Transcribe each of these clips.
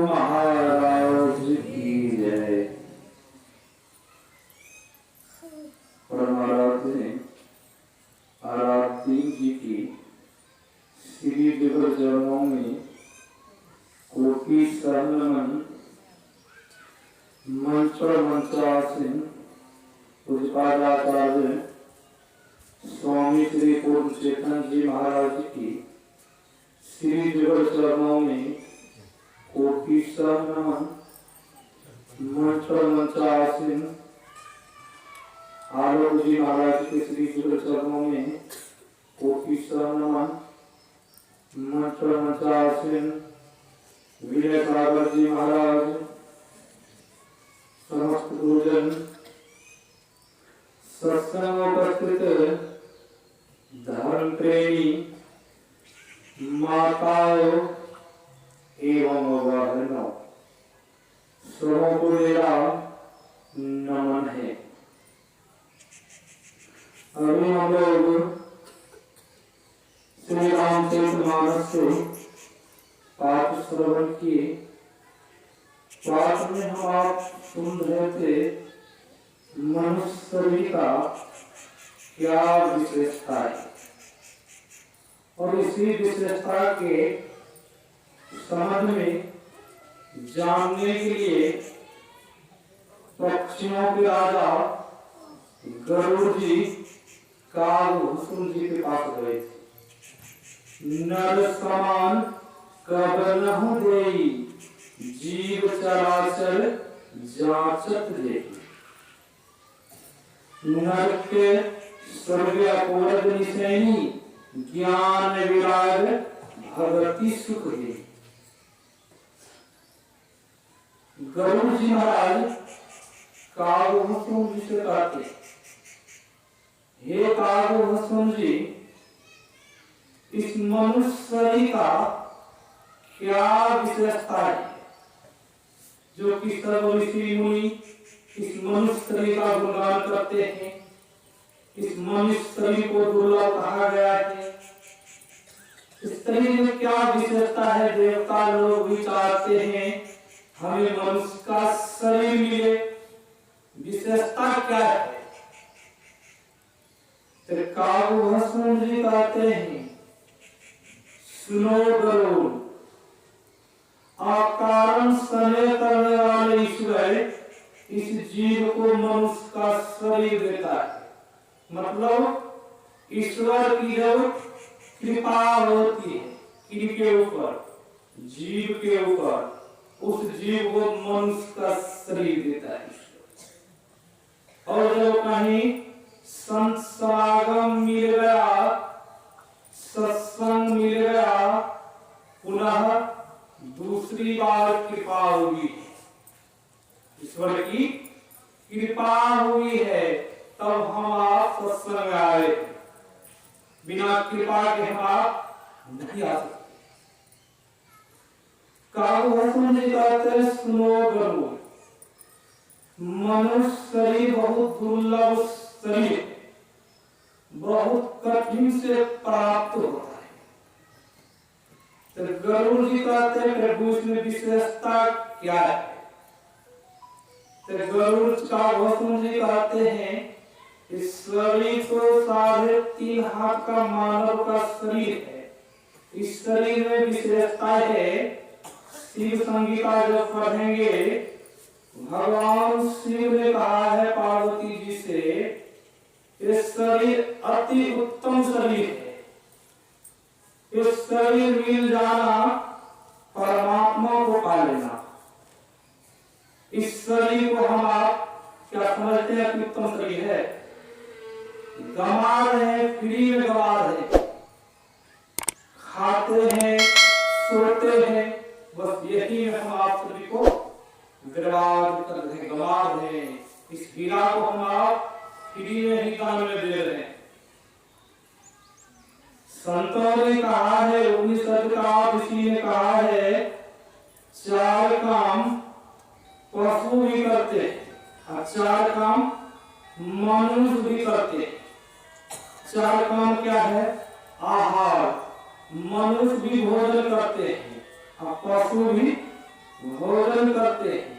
महाराज की जय। आराध्य जी की श्री दिव्य चरणों में कोटि शरण मंच और मंचासीन पूज्यपादाचार्य स्वामी श्री पूर्ण चेतन जी महाराज की श्री दिव्य चरणों में कोटि शरण मंच और मंचासीन आलोक जी महाराज के श्री दिव्य चरणों में कोटि शरण मंच और मंचासीन विनय सागर जी महाराज, समस्त गुरुजन, सत्संग उपस्थित धर्म प्रेमी माताओं एवं बहनों, सबों को मेरा नमन है। अभी हम लोग श्री रामचरितमानस से पाठ श्रवण किए। पाठ में हम आप सुन रहे थे मनुष्य का क्या विशेषता है, और इसी विशेषता के समझ में जानने के लिए पक्षियों के राजा गरुड़ जी कालभूषण जी के पास गए थे। नर समान कब नहु देई, जीव चराचर जांचत देखी। नर के स्वर्ग अपूर्व निशैनी, ज्ञान विराग भगति सुख दे। गरुड़ जी महाराज कालभूषण जी से कहते, हे कालभूषण जी, इस मनुष्य का क्या विशेषता है जो कि सब ऋषि मुनि इस मनुष्य का गुणगान करते हैं। इस मनुष्य को दुर्लभ कहा गया है। इस शरीर में क्या विशेषता है? देवता लोग भी चाहते हैं हमें मनुष्य का शरीर मिले। विशेषता क्या है? कालभूषण जी कहते हैं, सुनो गरुड़, अकारण स्नेह करने वाले ईश्वर इस जीव को मनुष्य का शरीर देता है। मतलब ईश्वर की जब कृपा होती है किसके ऊपर? जीव के ऊपर, उस जीव को मनुष्य का शरीर देता है ईश्वर। और जब कहीं संत समागम मिल गया, सत्संग मिल गया, पुनः दूसरी बार कृपा हुई, ईश्वर की कृपा हुई है, तब हम आप सत्संग आए। बिना कृपा के हम आप नहीं आ सकते। कालभूषण जी कहते हैं, सुनो गरुड़, मनुष्य शरीर बहुत दुर्लभ शरीर, बहुत कठिन से प्राप्त होता है। तो गरुड़ जी कहते हैं, प्रभु इसमें विशेषता क्या है? तो गरुड़ कालभूषण जी कहते हैं, इस शरीर को 3.5 हाथ का मानव का शरीर है। इस शरीर में विशेषता है, शिव संगीता जब पढ़ेंगे, भगवान शिव ने कहा है पार्वती जी से, ये शरीर अति उत्तम शरीर है। इस शरीर मिल जाना परमात्मा को पा लेना। इस शरीर को हम आप क्या समझते हैं कि उत्तम शरीर है? गंवा रहे हैं, फ्री में गंवा रहे हैं, खाते हैं, सोते हैं, बस यही में हम आप सभी को बर्बाद कर रहे हैं, गंवा रहे हैं। इस हीरा को हम आप फ्री में ही दान में दे रहे हैं। संतों ने कहा है, उपनिषद का ऋषि ने कहा है, 4 काम पशु भी करते हैं और 4 काम मनुष्य भी करते हैं। 4 काम क्या है? आहार, मनुष्य भी भोजन करते हैं और पशु भी भोजन करते हैं,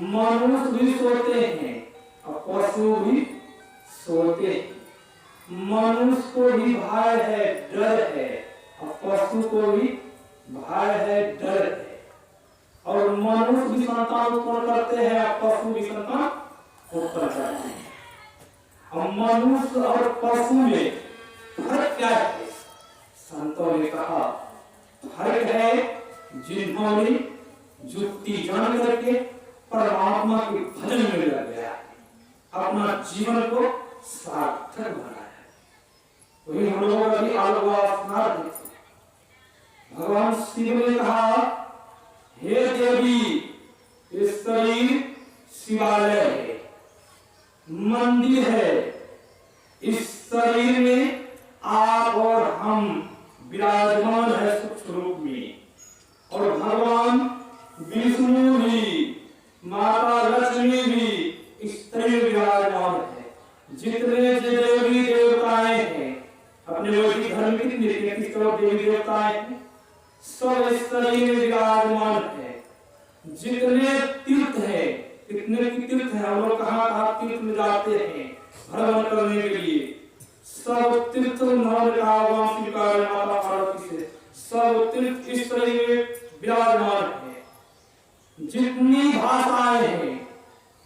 मनुष्य भी सोते हैं और पशु भी सोते हैं। मनुष्य को भी भय है, डर है, और पशु को भी भय है, डर है। और मनुष्य भी संतान उत्पन्न करते हैं और पशु भी संतान उत्पन्न करते हैं। और मनुष्य और पशु में फर्क क्या है? संतों ने कहा फर्क है जिन्होंने युक्ति जान करके परमात्मा के भजन में लग गया, अपना जीवन को सार्थक बनाया। वही हम लोग अभी आलोचना देखते हैं। भगवान शिव ने कहा हे देवी, इस शरीर शिवालय है, मंदिर है। इस शरीर में आप और हम विराजमान है सूक्ष्म रूप में, और भगवान विष्णु भी, माता लक्ष्मी भी इस शरीर विराजमान है। जितने देवी देवताएं हैं अपने वैदिक धर्म में, कितने 33 करोड़ देवी देवताएं हैं, सब इस शरीर में विराजमान है। जितने तीर्थ है, कितने की तीर्थ है, हम लोग कहाँ तीर्थ में जाते हैं भ्रमण करने के लिए, सब तीर्थ उन्होंने कहा स्वीकार माता पार्वती से, सब तीर्थ इस शरीर में विराजमान है। जितनी भाषाएं हैं,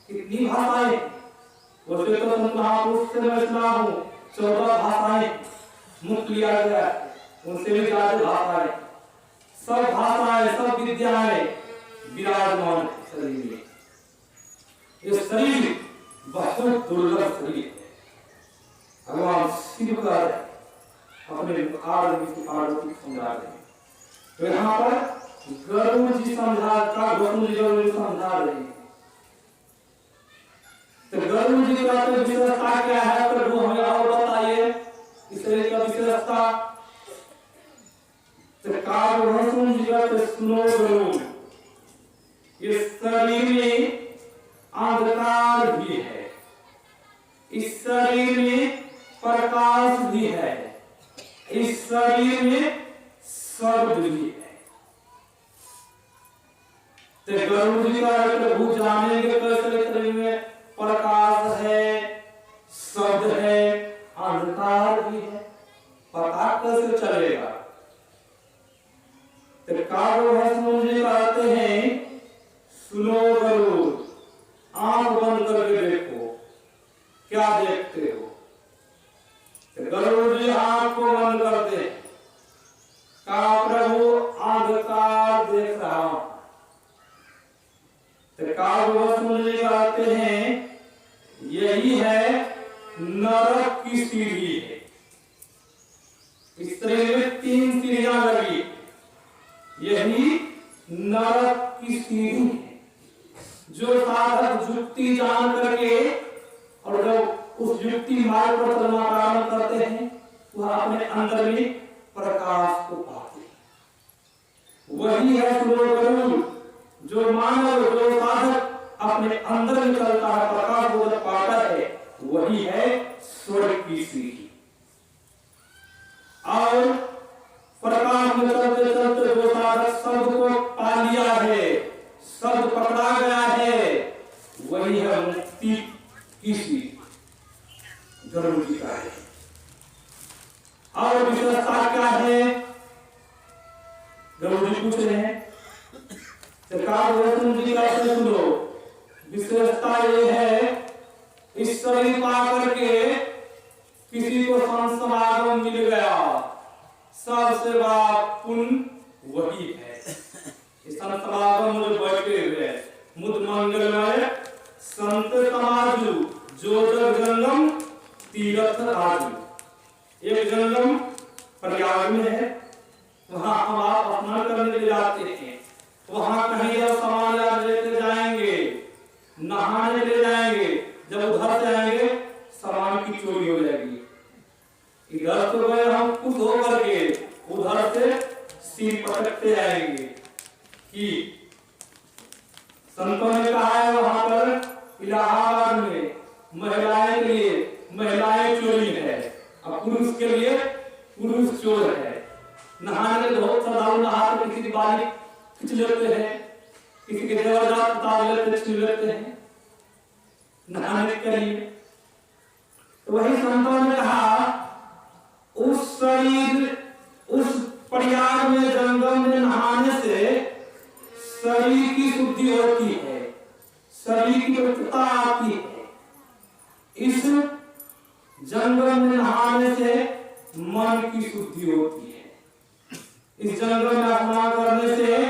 कितनी भाषाएं, वैसे तो संत महापुरुष से मैं सुना हूँ 14 भाषाएं मुक्त लिया गया, उनसे भी ज्यादा भाषाएं, सब भाषाएं, सब विद्याएं विराजमान शरीर में। ये शरीर बहुत दुर्लभ शरीर है। भगवान शिव का अपने पार्वती समझा रहे हैं। तो यहाँ पर गरुड़ जी समझा रहे हैं। तो गरुड़ जी का तो विशेषता क्या है, प्रभु हमें और बताइए इस शरीर का विशेषता। तो काव्य जी का तो सुनो गरुड़, इस शरीर में अंधकार भी है, इस शरीर में प्रकाश भी है, इस शरीर में शब्द भी है। तो गरुड़ जी का प्रभु जानेंगे कैसे शरीर में प्रकाश है, शब्द है, अंधकार भी है, पता कैसे चलेगा? तो काव्य जी कहते हैं सुनो गरुड़, आंख बंद करके देखो, क्या देखते हो? तो गरुड़ जी आंख को बंद करते, कहा प्रभु अंधकार देख रहा हूं। तो काव्य जी कहते हैं यही है नरक की सीढ़ी है। इस शरीर में 3 सीढ़ियां लगी, यही नरक की सीढ़ी है। जो साधक युक्ति जान करके और जब उस युक्ति मार्ग पर चलना प्रारंभ करते हैं, वह अपने अंदर में प्रकाश को पाते हैं। वही है सुनो गरुड़, जो मानव, जो साधक अपने अंदर में चलता है, प्रकाश को जब पाता है, वही है स्वर्ग की सीढ़ी। और प्रकाश में चलते चलते जो साधक शब्द को पा लिया है, शब्द पकड़ा गया है, वही है मुक्ति की सीढ़ी। गरुड़ जी का है। और विशेषता क्या है? गरुड़ जी पूछ रहे हैं। सुनो, विशेषता ये है इस शरीर पा करके किसी को संत समागम मिल गया, सबसे बड़ा पुण्य वही है। इस संत समागम में बैठे हुए मुद मंगलमय संत समाजु जो जग जंगम तीर्थ राजू। एक जंगम प्रयाग में है, वहां हम आप स्नान करने के लिए जाते हैं। वहां कहीं जब सामान लेते जाएंगे, नहाने ले जाएंगे, जब उधर से आएंगे सामान की चोरी हो जाएगी। इधर तो गए हम खुद होकर के, उधर से सिर पटकते आएंगे कि संतों ने कहा है वहां पर इलाहाबाद में महिलाएं के लिए महिलाएं चोरी है और पुरुष के लिए पुरुष चोर है। नहाने के बहुत श्रद्धालु नहाते किसी बाली खींच लेते हैं, किसी के जबरदस्त उतार लेते, छीन लेते हैं नहाने के लिए। तो वही संतों ने कहा उस शरीर, उस प्रयाग में, जंगल में नहाने से शरीर की शुद्धि होती है, शरीर की पवित्रता आती है। इस जंगल में नहाने से मन की शुद्धि होती है। इस जंगल में स्नान करने से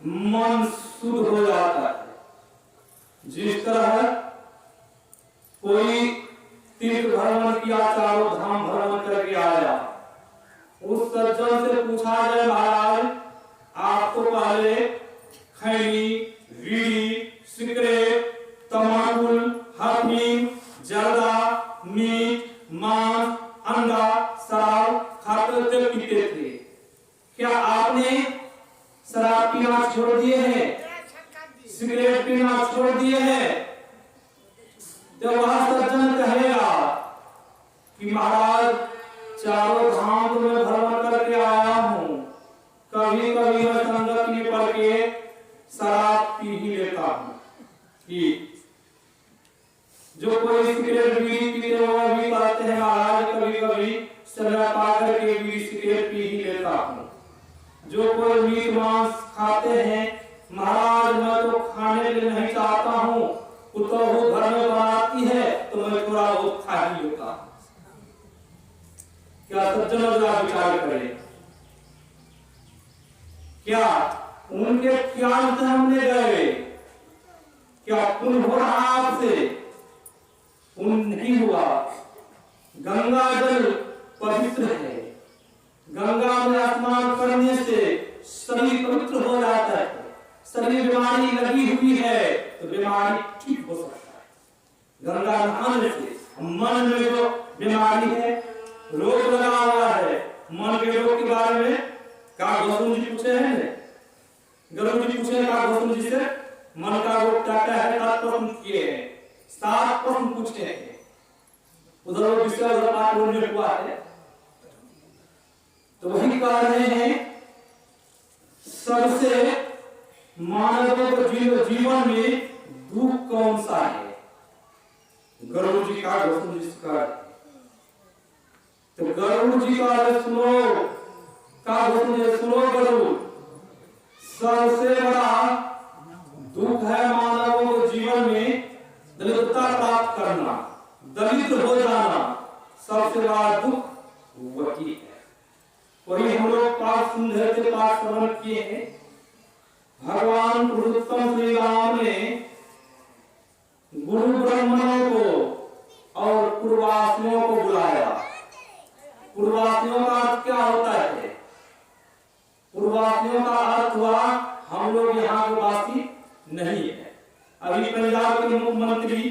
मन शुद्ध हो जाता है। जिस तरह कोई तीर्थ भ्रमण किया, चारों धाम भ्रमण करके आया, उस सज्जन से पूछा जाए महाराज आप तो पहले खैनी, बीड़ी, सिगरेट, तमाकुल, अफीम, जर्दा, मीट, मांस, अंडा, शराब खाते थे, पीते थे, क्या आपने शराब पीना छोड़ दिए हैं, सिगरेट पीना छोड़ दिए हैं? तो वह सज्जन कहेगा कि महाराज चारों धाम में भ्रमण करके आया हूँ, कभी कभी मैं संगत में पड़ के शराब पी ही लेता हूँ। कि जो कोई सिगरेट बीड़ी पीते हैं वो भी कहते हैं महाराज कभी कभी समय पा करके बीड़ी सिगरेट पी ही लेता हूँ। जो कोई मीट मांस खाते हैं महाराज मैं तो खाने के लिए नहीं चाहता हूँ, तो वो घर में बनाती है तो मैं थोड़ा बहुत खा ही लेता हूँ। क्या सज्जनों जरा विचार करें, क्या उनके ज्ञान से हमने गए, क्या पुण्य हो रहा आपसे? पुण्य नहीं हुआ। गंगा जल पवित्र है, गंगा में स्नान करने से शरीर पवित्र हो जाता है। शरीर बीमारी लगी हुई है तो बीमारी ठीक हो सकता है गंगा नहाने से। मन में जो बीमारी है, रोग लगा हुआ है, मन के रोग के बारे में का गौतम जी पूछे हैं, गरुड़ जी पूछे का गौतम जी से मन का रोग क्या क्या है, 7 प्रश्न किए हैं, 7 प्रश्न पूछे हैं। उधर वो विश्वास हुआ है तो वही कह रहे हैं सबसे मानवों को जीवन में दुख कौन सा है? गरुड़ जी का गौतम जी का, तो गरुड़ जी का सुनो का गौतम जी सुनो, गरुड़ सबसे बड़ा दुख है मानवों को जीवन में दलितता प्राप्त करना, दलित हो जाना, सबसे बड़ा दुख वही है। वही हम लोग पाठ सुंदर के पाठ श्रवण किए हैं। भगवान पुरुषोत्तम श्री राम ने गुरु ब्राह्मणों को और पूर्वासियों को बुलाया। पूर्वासियों का अर्थ क्या होता है? पूर्वासियों का अर्थ हुआ हम लोग यहाँ के वासी नहीं है। अभी पंजाब के मुख्यमंत्री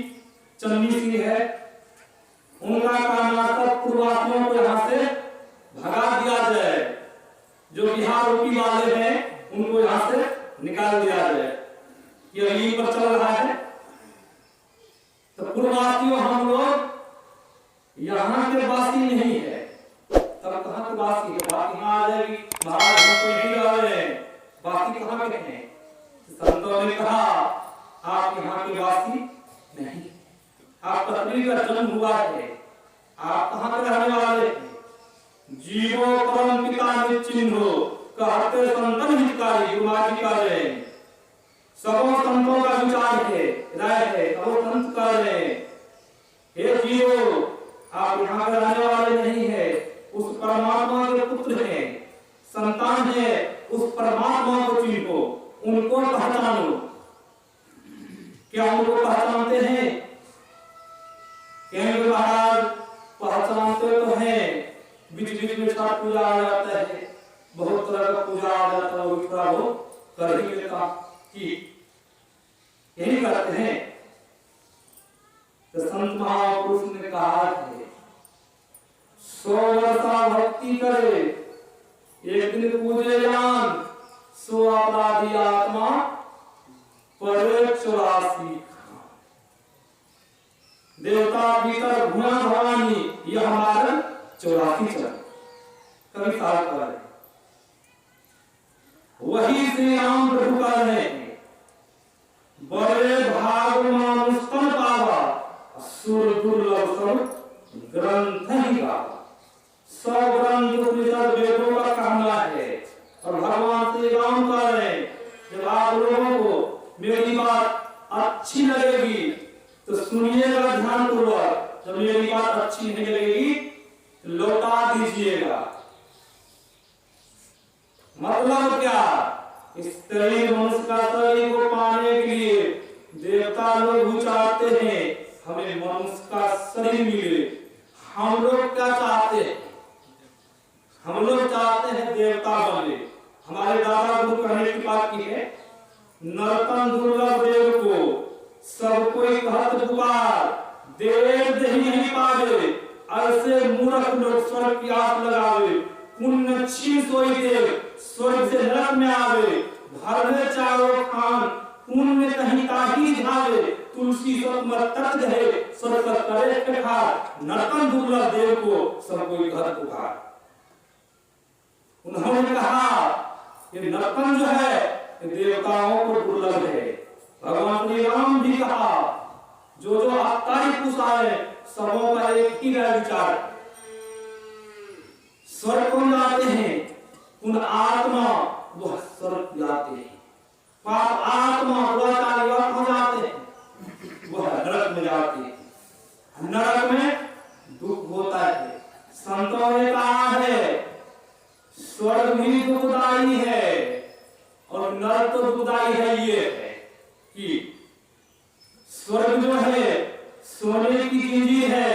चन्नी सिंह है, उनका कहना था पूर्वासियों को यहाँ से भगा दिया जाए, जो बिहार यूपी वाले हैं उनको यहाँ से निकाल दिया जाए, ये यहीं पर चल रहा है। तो पूर्ववासियों हम लोग यहाँ के वासी नहीं है, तब कहाँ के वासी है? बात यहाँ आ जाएगी महाराज हम तो नहीं आ रहे हैं, वासी कहाँ के हैं? संतों ने कहा आप यहाँ के वासी नहीं, आप पृथ्वी का जन्म हुआ है, आप कहाँ के रहने वाले हैं? जीवो परम पिता निश्चिन्हो कहते संतन हितकारी गुरुमाजी का रहे, सबों संतों का विचार है, राय है, सबों संत कर रहे हैं हे जीवो आप यहाँ के रहने वाले नहीं है, उस परमात्मा के पुत्र हैं, संतान है, उस परमात्मा को चिन्हो, उनको पहचानो। क्या उनको पहचानते हैं? कहेंगे महाराज पहचानते तो हैं, बीच बीच में छठ पूजा आ जाता है, बहुत तरह का पूजा आ जाता है, वो कर ही लेता कि यही करते हैं। तो संत महापुरुष ने कहा है 100 वर्षा भक्ति करे, एक दिन पूजे जान, 100 अपराधी आत्मा परे 84। देवता भीतर गुणा भवानी यह हमारा 84 चरण कभी साल कर वही श्री राम प्रभु कर रहे हैं। अच्छी लगेगी तो सुनिएगा ध्यानपूर्वक, जब मेरी बात अच्छी नहीं लगेगी तो लौटा दीजिएगा। मतलब क्या, इस शरीर मनुष्य का शरीर को पाने के लिए देवता लोग भी चाहते हैं हमें मनुष्य का शरीर मिले। हम लोग क्या चाहते हैं? हम लोग चाहते हैं देवता बने। हमारे दादा गुरु कहने की बात की है, नरतन दुर्लभ देव को सब कोई कहत पुकार, देव दही नहीं पावे, ऐसे मूर्ख लोग स्वर्ग की आस लगावे। पुण्य छीन सोई देव, स्वर्ग से नरक में आवे। भरने चारों खान, पुण्य कहीं ताही झावे। तुलसी सब मत तक गए, स्वर्ग का करे के खार। नरतन दुर्लभ देव को सब कोई कहत पुकार। उन्होंने कहा ये नरतन जो है ये देवताओं को दुर्लभ है। भगवान श्री राम भी कहा जो जो आत्ताई पुसाए सबों का एक ही विचार, स्वर्ग को जाते हैं उन आत्मा वह स्वर्ग जाते हैं, पाप आत्मा दुराचारी हो जाते हैं वह नरक में जाते हैं। नरक में दुख होता है। संतों ने कहा है स्वर्ग भी दुखदाई है और नरक तो दुखदाई है। ये है कि स्वर्ग जो है सोने की जंजीर है,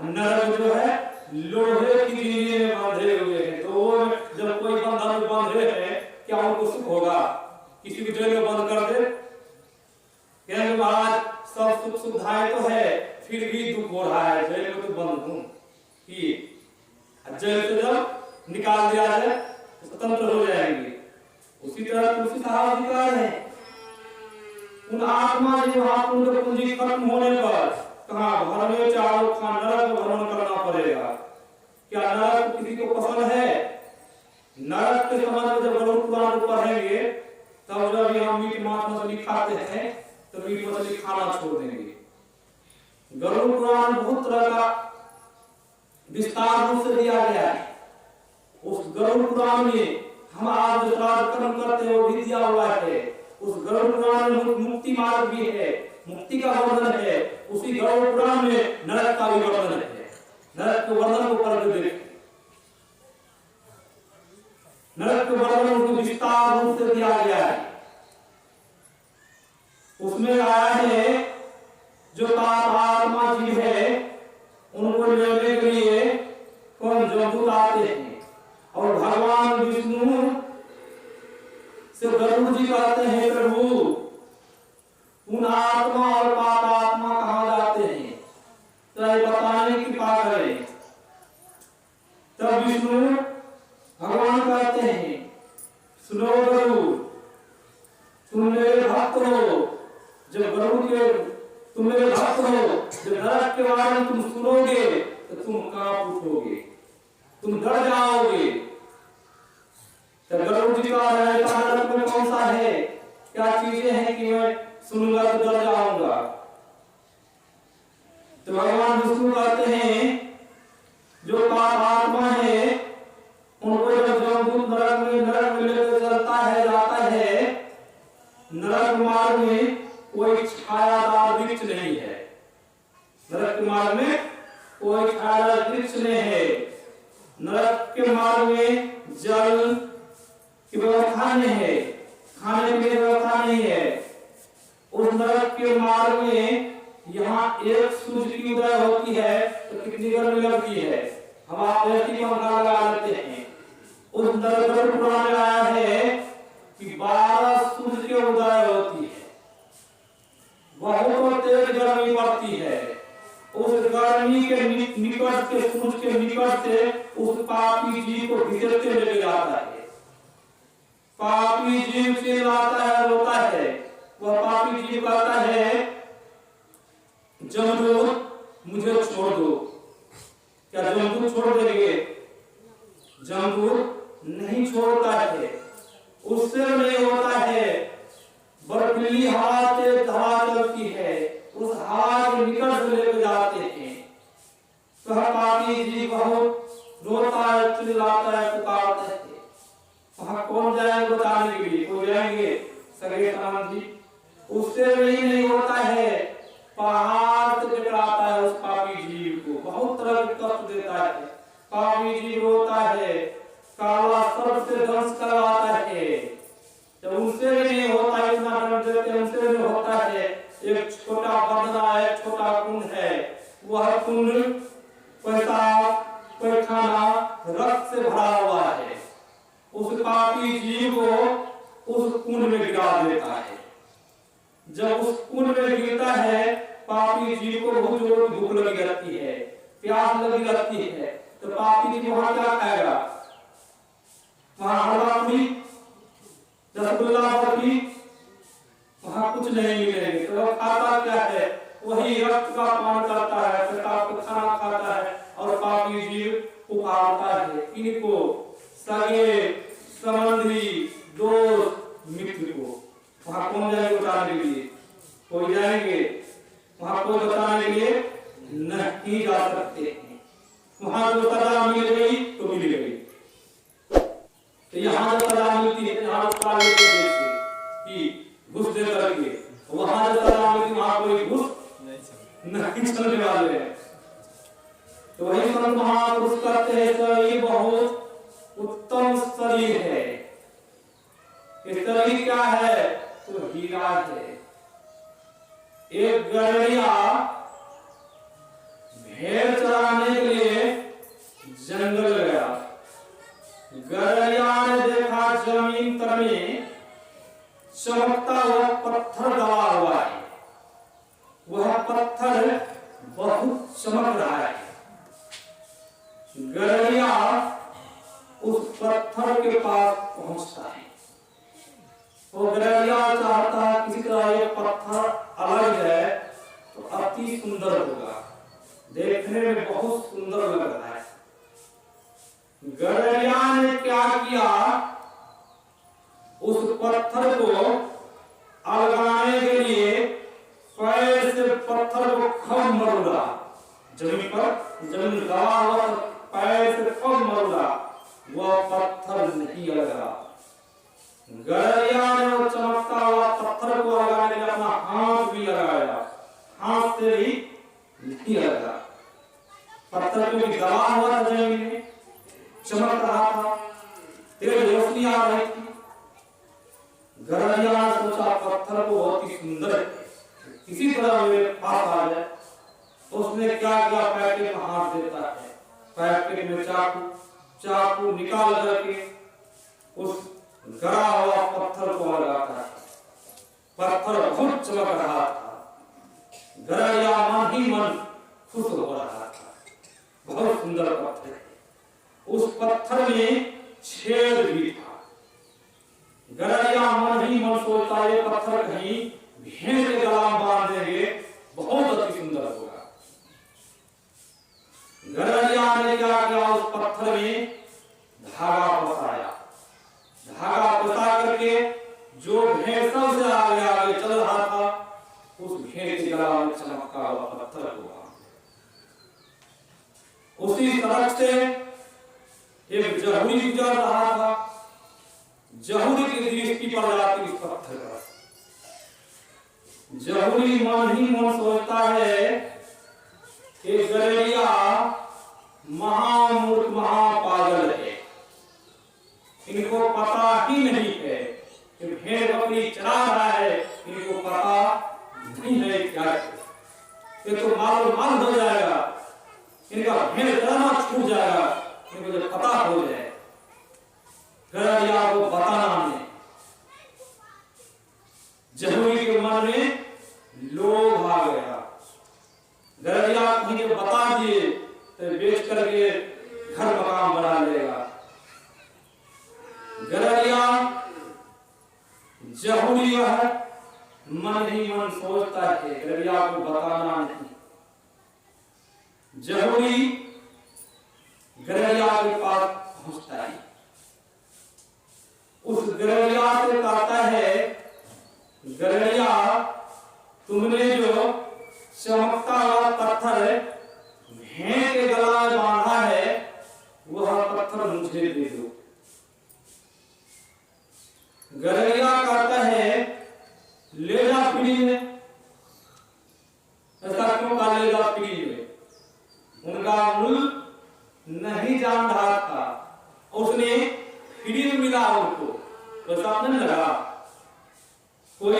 नरक जो है लोहे की जंजीर में बांधे हुए हैं। तो जब कोई बंधन में बांधे हैं क्या उनको सुख होगा? किसी भी जेल में बंद कर दे, कहेंगे महाराज सब सुख सुविधाएं तो है फिर भी दुख हो रहा है, जेल में तो बंद हूं। जेल से जब निकाल दिया जाए तो स्वतंत्र हो जाएंगे। उसी तरह तुलसी साहब जी कह रहे हैं उन आत्मा जो पुण्य पूंजी खत्म होने पर कहा भर में चारों खान नरक भ्रमण करना पड़ेगा। क्या नरक किसी को पसंद है? नरक के संबंध में जब गरुड़ पुराण को पढ़ेंगे तब जब हम मीट मांस मछली खाते हैं तो मीट मछली खाना छोड़ देंगे। गरुड़ पुराण बहुत तरह का विस्तार रूप से दिया गया है। उस गरुड़ पुराण में हम आज जो कर्म करते हैं वो भी दिया हुआ है। उस गरुड़ पुराण में मुक्ति मार्ग भी है, मुक्ति का वर्णन है। उसी गरुड़ पुराण में नरक का भी वर्णन है। नरक के वर्णन को पढ़ के देखें, नरक के वर्णन को विस्तार रूप से दिया गया है। उसमें आया है जो पाप आत्मा जीव है उनको लेने के लिए कौन जमदूत आते हैं और भगवान विष्णु से गरुड़ जी कहते हैं प्रभु उन आत्मा और पाप आत्मा कहां जाते हैं तो ये बताने की कृपा करें। तब विष्णु भगवान कहते हैं सुनो गरुड़ तुम मेरे भक्त हो। जब गरुड़ के तुम मेरे भक्त हो, जब नरक के बारे में तुम सुनोगे तो तुम कांप उठोगे, तुम डर जाओगे। तब गरुड़ जी का नरक में कौन सा है, क्या चीजें हैं कि मैं सुनूंगा तो डर जाऊंगा। तो भगवान विष्णु कहते हैं जो पाप आत्मा है उनको जब जमदूत नरक में लेकर चलता है जाता है, नरक मार्ग में कोई छायादार वृक्ष नहीं है। नरक के मार्ग में कोई छायादार वृक्ष नहीं है। नरक के मार्ग में जल की व्यवस्था नहीं है, खाने के लिए व्यवस्था नहीं है। उस नरक के मार्ग में यहाँ एक सूरज की उदय होती है तो कितनी गर्मी लगती है, हम आप ऐसी पंखा लगा लेते हैं। उस नरक पुराण में आया है कि 12 सूरज की उदय होती है, बहुत तेज गर्मी पड़ती है। उस गर्मी के निकट से सूरज के निकट से उस पापी जीव को घसीटते लेके जाता है। पापी जीव से लाता है, रोता है। वह पापी जीव कहता है जमदूत मुझे छोड़ दो। क्या जमदूत छोड़ देंगे? जमदूत नहीं छोड़ता है, उससे नहीं होता है। बर्फीली हवा से हवा चलती है, उस हवा के निकट से लेकर जाते हैं। तो पापी जी बहुत रोता है, चिल्लाता है, पुकारता है। वहां कौन जाएंगे बताने के लिए? कोई जाएंगे? सगे राम जी उससे भी नहीं होता है, पहाड़ से टकराता है उस पापी जीव को, बहुत तरह के कष्ट देता है। पापी जीव रोता है, काला सर्प से दंश करवाता है, जब उनसे भी नहीं होता है, इतना दंड देते हैं, उनसे भी होता है। एक छोटा बंदना है, छोटा कुंड है, वह कुंड पेशाब पैखाना रक्त से भरा हुआ है, उस पापी जीव को उस कुंड में गिरा देता है। जब उस कुंड में गिरता है, पापी जीव को बहुत जोर भूख लगी रहती है, प्यास लगी रहती है, तो पापी जीव वहां क्या खाएगा? वहां हलवा पूरी, रसगुल्ला बर्फी, वहां कुछ नहीं मिलेंगे। तो वह खाता क्या है? वही रक्त का पान करता है, पेशाब का खाना खाता है, और पापी जीव पुकारता है इनको, सगे संबंधी दोस्त मित्र को। वहां कौन जाएंगे बचाने के लिए? कोई जाएंगे? वहां कोई बचाने के लिए नहीं जा सकते हैं। वहां जो सजा मिल गई तो मिल गई, तो यहाँ जो सजा मिलती है यहाँ कि घुस दे करके, वहां जो सजा मिलती वहां कोई घुस नहीं चलने वाले हैं। तो वही संत महापुरुष कहते हैं शरीर बहुत उत्तम शरीर है। शरीर क्या है? तो हीरा है। एक गड़रिया भेड़ चराने के लिए जंगल गया। गड़रिया ने देखा जमीन तर में चमकता हुआ पत्थर दबा हुआ है, वह पत्थर बहुत चमक रहा है। गड़रिया उस पत्थर के पास पहुंचता है। वो गड़रिया चाहता है किसी तरह ये पत्थर अलग है तो अति सुंदर होगा, देखने में बहुत सुंदर लग रहा है। गड़रिया ने क्या किया? उस पत्थर को अलगाने के लिए पैर से पत्थर को खूब मरोड़ा, जमीन पर जमीन दबा हुआ, पैर से खूब मरोड़ा, वह पत्थर नहीं लगा। गड़रिया ने वो चमकता हुआ पत्थर को लगाने के लिए अपना हाथ भी लगाया, हाथ से भी नहीं लगा। पत्थर को भी दबा हुआ था, जमीन में चमक रहा था, तेज रोशनी आ रही थी। गड़रिया ने सोचा पत्थर को बहुत ही सुंदर किसी तरह मेरे पास आ जाए। उसने क्या किया? पैकेट में हाथ देता है, पैकेट में चाकू निकाल करके उस गड़ा हुआ पत्थर को लगाता है। पत्थर बहुत चमक रहा था, गड़रिया मन ही मन खुश हो रहा था, बहुत सुंदर पत्थर है। उस पत्थर में छेद भी था। गड़रिया मन ही मन सोचता है ये पत्थर कहीं भेड़ के गला में बांध देंगे, बहुत अति सुंदर होगा। गड़रिया ने क्या किया? उस पत्थर में धागा फंसाया, धागा फंसा करके जो भेड़ सबसे आगे चल रहा था, उस भेड़ के गला में चमकता हुआ पत्थर हुआ। उसी सड़क से एक जहुरी गुजर रहा था, जहुरी की दृष्टि पड़ जाती इस पत्थर पर। जहुरी मन ही मन सोचता है कि गड़रिया महामूर्ख महापागल है, इनको पता ही नहीं है कि भेड़ बकरी चरा रहा है, इनको पता नहीं है क्या है। ये तो माल हो जाएगा, इनका भेड़ चराना छूट जाएगा, इनको जब पता हो जाए। गड़रिया को बताना नहीं, जहुरी के मन में लोभ आ गया। गड़रिया मुझे बता दिए तो बेच करके घर मकान बना लेगा। गड़रिया जहुरी है, मन ही मन सोचता है गड़रिया को बताना नहीं। जहुरी गड़रिया के पास पहुंचता है, उस गड़रिया से कहता है गड़रिया तुमने जो चमकता हुआ पत्थर भेड़ के गला में बांधा है, वह पत्थर मुझे दे दो। गड़रिया कहता है ले जा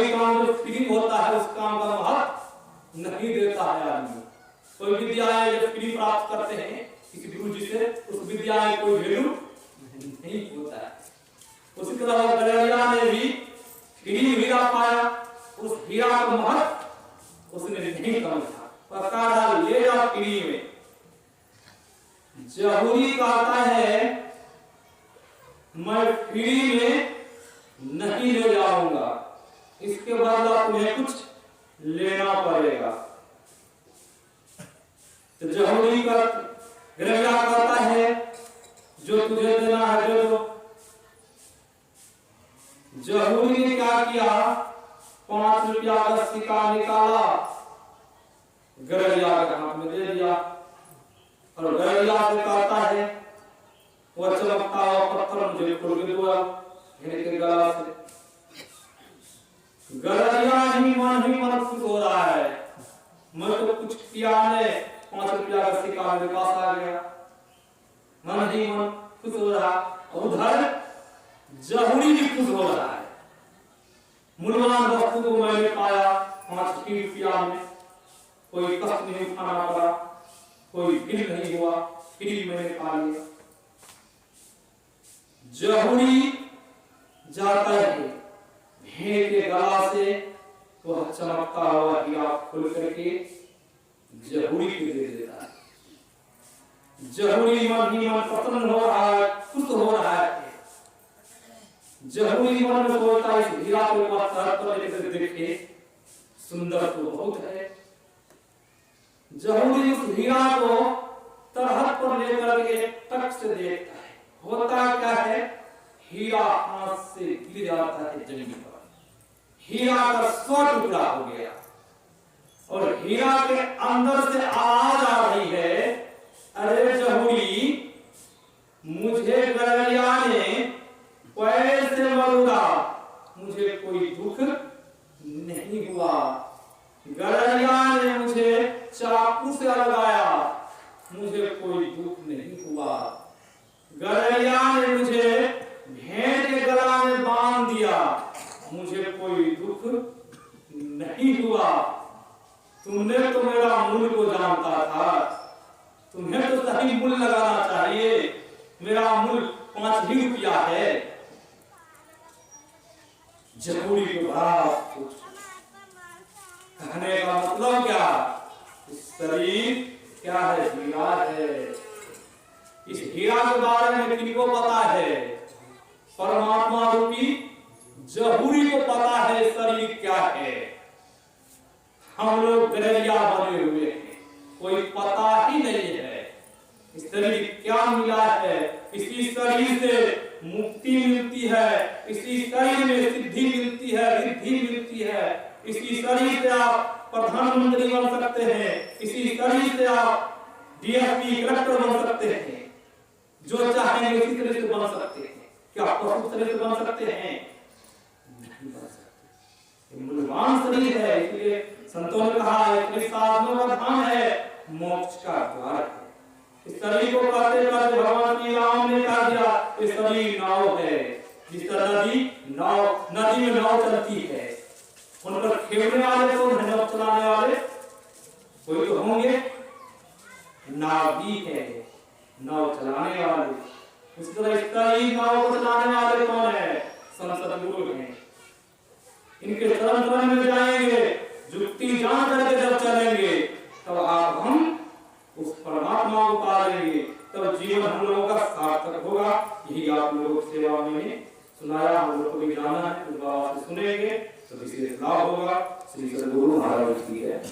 कोई काम जो फ्री होता है उस काम का महत्व नहीं देता है आदमी। कोई विद्याएं जब फ्री प्राप्त करते हैं किसी गुरु जी से, उस विद्या में कोई वैल्यू नहीं होता है। उसी तरह गलेरिया ने भी फ्री हीरा पाया, उस हीरा का महत्व उसने नहीं समझा, पर कहा ले जाओ फ्री में। जहूरी कहता है मैं फ्री में नहीं ले जाऊंगा, इसके बदला तुम्हें कुछ लेना पड़ेगा। तो जहूरी का गलेरिया कहता है जो तुझे देना है दे दो। जहूरी ने क्या किया, 5 रुपया का सिक्का निकाला, गलेरिया के हाथ में दे दिया और गलेरिया से कहता है वो चमकता हुआ पत्थर मुझे खोल के दो के गला से। गलेरिया ही मन खुश हो रहा है, मैं तो कुछ किया नहीं, 5 रुपया का सिक्का मेरे पास आ गया, मन ही मन खुश हो रहा। उधर जहूरी भी खुश हो रहा है, मूल्यवान वस्तु को मैंने पाया 5 रुपया में, कोई कष्ट नहीं उठाना पड़ा, कोई बिल नहीं हुआ, फिर मैंने पा लिया। जहूरी जाता है भेड़ के गला से वह चमकता हुआ हीरा खोल करके जहूरी को दे देता है। जहूरी मन ही मन प्रसन्न हो रहा है, खुश हो रहा है। जहूरी मन में सोचता है इस हीरा को पर लेकर देखे, सुंदर तो बहुत है। जहूरी उस हीरा को तरहत पर लेकर के टक से देखता है, होता क्या है, हीरा हाथ से गिर जाता है जमीन पर, हीरा का 100 टुकड़ा हो गया और हीरा के अंदर से आवाज आ रही है, अरे जहूरी मुझे गलेरिया ने पैसे मरोड़ा, मुझे कोई दुख नहीं हुआ। गलेरिया ने मुझे चाकू से लगाया, मुझे कोई दुख नहीं हुआ। गलेरिया ने मुझे भेड़ के गला में बांध दिया, मुझे कोई दुख नहीं हुआ। तुमने तो मेरा मूल्य को जानता था, तुम्हें तो सही मूल्य लगाना चाहिए, मेरा मूल्य 5 ही रुपया है। जहूरी को बड़ा कहने का मतलब क्या, शरीर क्या है, हीरा है। इस हीरा के बारे में किनको पता है, परमात्मा रूपी जहूरी को पता है शरीर क्या है। हम लोग गलेरिया बने हुए हैं, कोई पता ही नहीं है इस शरीर क्या मिला है। इसी शरीर से मुक्ति मिलती है, इसी शरीर में सिद्धि मिलती है, रिद्धि मिलती है। इसी शरीर से आप प्रधानमंत्री बन सकते हैं, इसी शरीर से आप डीएसपी कलेक्टर बन सकते हैं, जो चाहेंगे इसी तरह से बन सकते हैं। क्या पशु शरीर से बन सकते हैं? नहीं बन सकते। मूल्यवान शरीर है, इसलिए संतों ने कहा है साधनों का धाम है, मोक्ष का द्वार है। इस शरीर को कहते कहते भगवान श्री राम ने कहा दिया, ये शरीर नाव है, जिस तरह नदी में नाव चलती है, उन पर खेलने वाले तो नाव चलाने वाले कोई तो होंगे, नावी है, नाव चलाने वाले। इस तरह इस नाव को चलाने वाले कौन है? संत गुरु हैं। इनके शरण में जाएंगे, जुक्ति जान करके जब चलेंगे तब आप हम उस परमात्मा को पा लेंगे, तब जीवन हम लोगों का सार्थक होगा। यही आप लोगों की सेवा में सुनाया, हम लोग को भी जाना है, उस बात से सुनेंगे तो विशेष लाभ होगा। श्री सद्गुरु महाराज की है।